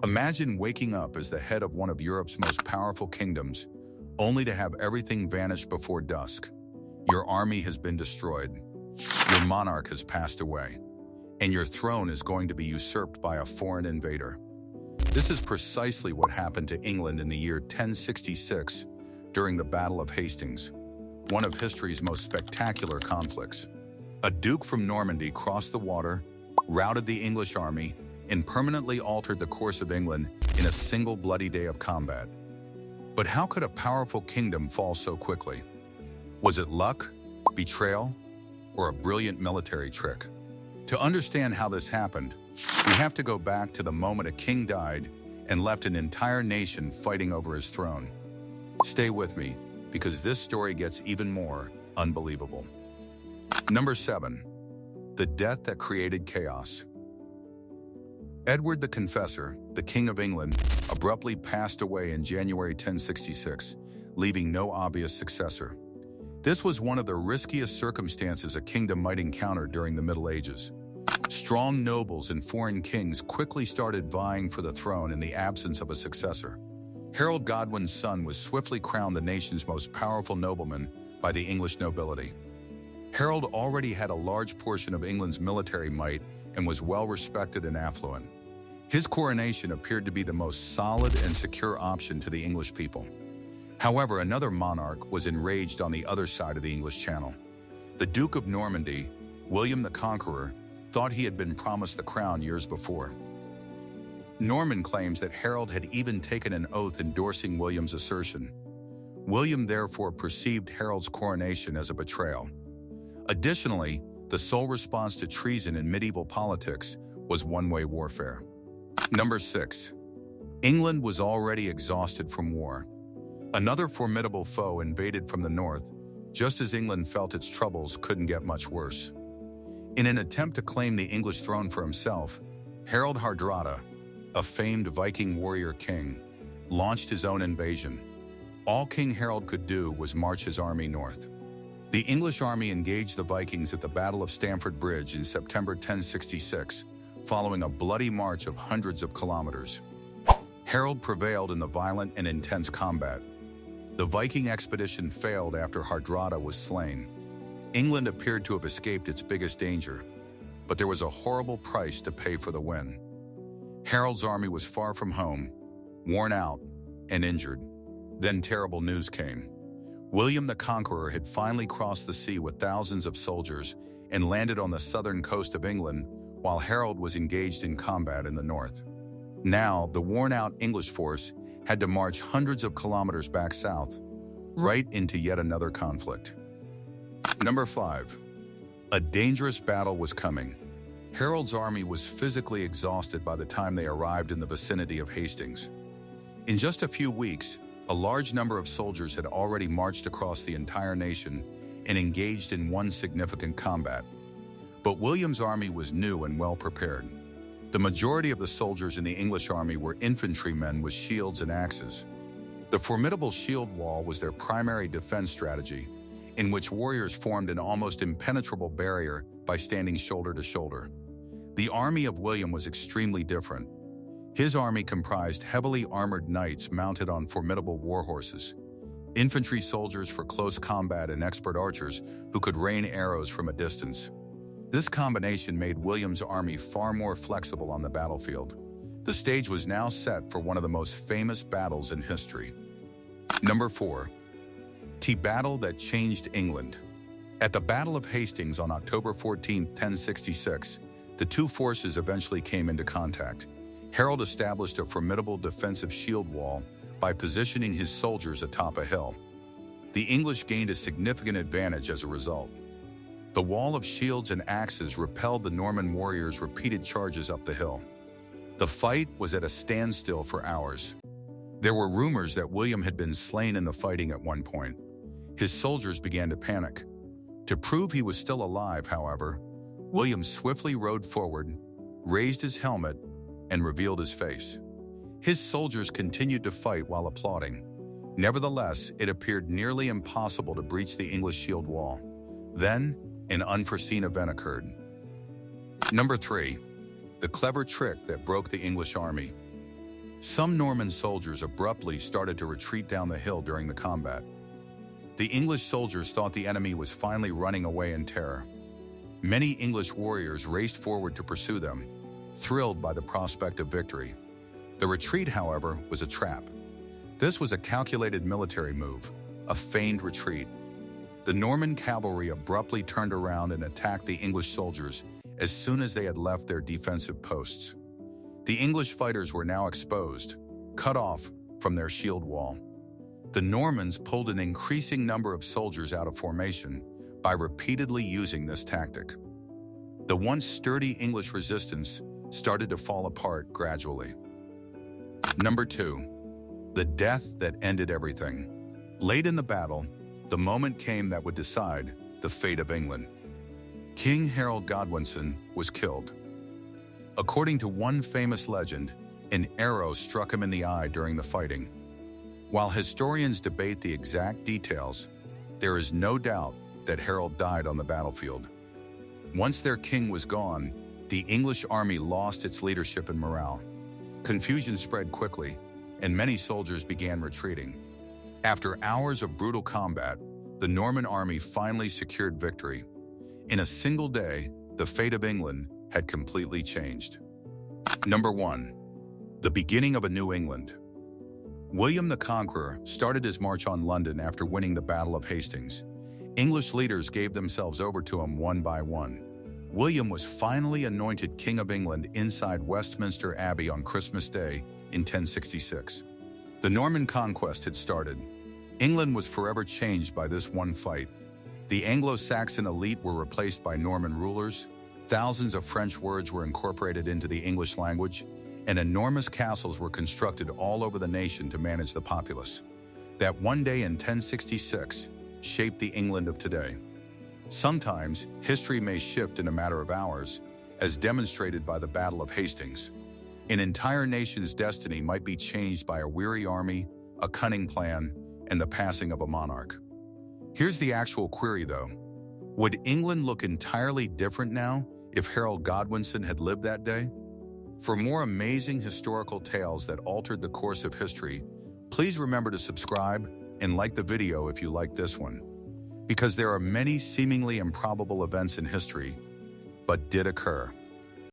Imagine waking up as the head of one of Europe's most powerful kingdoms, only to have everything vanish before dusk. Your army has been destroyed, your monarch has passed away, and your throne is going to be usurped by a foreign invader. This is precisely what happened to England in the year 1066 during the Battle of Hastings, one of history's most spectacular conflicts. A duke from Normandy crossed the water, routed the English army, and permanently altered the course of England in a single bloody day of combat. But how could a powerful kingdom fall so quickly? Was it luck, betrayal, or a brilliant military trick? To understand how this happened, we have to go back to the moment a king died and left an entire nation fighting over his throne. Stay with me, because this story gets even more unbelievable. Number 7. The death that created chaos. Edward the Confessor, the King of England, abruptly passed away in January 1066, leaving no obvious successor. This was one of the riskiest circumstances a kingdom might encounter during the Middle Ages. Strong nobles and foreign kings quickly started vying for the throne in the absence of a successor. Harold Godwin's son was swiftly crowned the nation's most powerful nobleman by the English nobility. Harold already had a large portion of England's military might and was well respected and affluent. His coronation appeared to be the most solid and secure option to the English people. However, another monarch was enraged on the other side of the English Channel. The Duke of Normandy, William the Conqueror, thought he had been promised the crown years before. Norman claims that Harold had even taken an oath endorsing William's assertion. William therefore perceived Harold's coronation as a betrayal. Additionally, the sole response to treason in medieval politics was one-way warfare. Number 6. England was already exhausted from war. Another formidable foe invaded from the north, just as England felt its troubles couldn't get much worse. In an attempt to claim the English throne for himself, Harold Hardrada, a famed Viking warrior king, launched his own invasion. All King Harold could do was march his army north. The English army engaged the Vikings at the Battle of Stamford Bridge in September 1066, following a bloody march of hundreds of kilometers. Harold prevailed in the violent and intense combat. The Viking expedition failed after Hardrada was slain. England appeared to have escaped its biggest danger, but there was a horrible price to pay for the win. Harold's army was far from home, worn out, and injured. Then terrible news came. William the Conqueror had finally crossed the sea with thousands of soldiers and landed on the southern coast of England, while Harold was engaged in combat in the north. Now, the worn-out English force had to march hundreds of kilometers back south, right into yet another conflict. Number 5. A dangerous battle was coming. Harold's army was physically exhausted by the time they arrived in the vicinity of Hastings. In just a few weeks, a large number of soldiers had already marched across the entire nation and engaged in one significant combat. But William's army was new and well prepared. The majority of the soldiers in the English army were infantrymen with shields and axes. The formidable shield wall was their primary defense strategy, in which warriors formed an almost impenetrable barrier by standing shoulder to shoulder. The army of William was extremely different. His army comprised heavily armored knights mounted on formidable war horses, infantry soldiers for close combat, and expert archers who could rain arrows from a distance. This combination made William's army far more flexible on the battlefield. The stage was now set for one of the most famous battles in history. Number 4. The battle that changed England. At the Battle of Hastings on October 14, 1066, the two forces eventually came into contact. Harold established a formidable defensive shield wall by positioning his soldiers atop a hill. The English gained a significant advantage as a result. The wall of shields and axes repelled the Norman warriors' repeated charges up the hill. The fight was at a standstill for hours. There were rumors that William had been slain in the fighting at one point. His soldiers began to panic. To prove he was still alive, however, William swiftly rode forward, raised his helmet, and revealed his face. His soldiers continued to fight while applauding. Nevertheless, it appeared nearly impossible to breach the English shield wall. Then, an unforeseen event occurred. Number 3. The clever trick that broke the English army. Some Norman soldiers abruptly started to retreat down the hill during the combat. The English soldiers thought the enemy was finally running away in terror. Many English warriors raced forward to pursue them, thrilled by the prospect of victory. The retreat, however, was a trap. This was a calculated military move, a feigned retreat. The Norman cavalry abruptly turned around and attacked the English soldiers as soon as they had left their defensive posts. The English fighters were now exposed, cut off from their shield wall. The Normans pulled an increasing number of soldiers out of formation by repeatedly using this tactic. The once sturdy English resistance started to fall apart gradually. Number 2. The death that ended everything. Late in the battle, the moment came that would decide the fate of England. King Harold Godwinson was killed. According to one famous legend, an arrow struck him in the eye during the fighting. While historians debate the exact details, there is no doubt that Harold died on the battlefield. Once their king was gone, the English army lost its leadership and morale. Confusion spread quickly, and many soldiers began retreating. After hours of brutal combat, the Norman army finally secured victory. In a single day, the fate of England had completely changed. Number 1. The beginning of a new England. William the Conqueror started his march on London after winning the Battle of Hastings. English leaders gave themselves over to him one by one. William was finally anointed King of England inside Westminster Abbey on Christmas Day in 1066. The Norman conquest had started. England was forever changed by this one fight. The Anglo-Saxon elite were replaced by Norman rulers, thousands of French words were incorporated into the English language, and enormous castles were constructed all over the nation to manage the populace. That one day in 1066 shaped the England of today. Sometimes, history may shift in a matter of hours, as demonstrated by the Battle of Hastings. An entire nation's destiny might be changed by a weary army, a cunning plan, and the passing of a monarch. Here's the actual query, though. Would England look entirely different now if Harold Godwinson had lived that day? For more amazing historical tales that altered the course of history, please remember to subscribe and like the video if you like this one. Because there are many seemingly improbable events in history, but did occur.